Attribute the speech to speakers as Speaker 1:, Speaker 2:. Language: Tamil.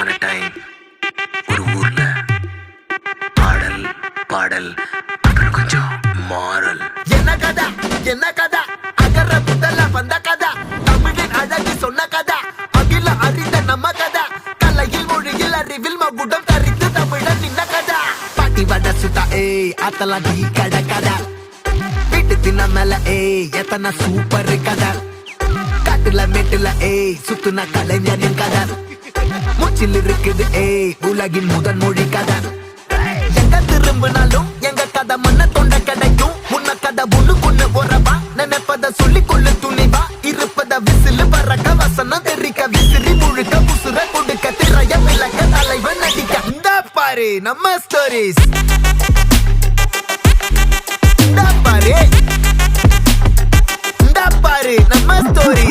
Speaker 1: upon a time ஒரு ஊர்ல ஆடல் பாடல் அப்புறம் கொஞ்சம் மாறல்.
Speaker 2: என்ன கதை அகர முதல்ல வந்த கதை, தமிழின் அழகு சொன்ன கதை, அகில அறிந்த நம்ம கதை, கலையில் மொழியில் அறிவில் மகுடம் தரித்து தமிழன் நின்ன கதை. பாட்டி வட சுட்டா அத்தலாம் டீ கடை கதை, வீட்டு தின்ன மேல எத்தனை சூப்பர் கதை, காட்டுல மேட்டுல சுத்துன கலைஞரின் கதை, மூச்சில் இருக்குது உலகின் முதன் மொழி கதை. எங்க திரும்பினாலும் எங்க கதை மண்ண தொண்ட கிடைக்கும், முன்ன கதை ஒண்ணு கொண்டு போறவா, நினைப்பத சொல்லி கொள்ளு துணிவா, இருப்பத விசிலு பறக்க வசனம் தெரிக்க விசிறி முழுக்க புசுர கொடுக்க திரைய விளக்க தலைவன் நடிக்க. இந்த பாரு நம்ம ஸ்டோரிஸ், இந்த பாரு நம்ம ஸ்டோரி.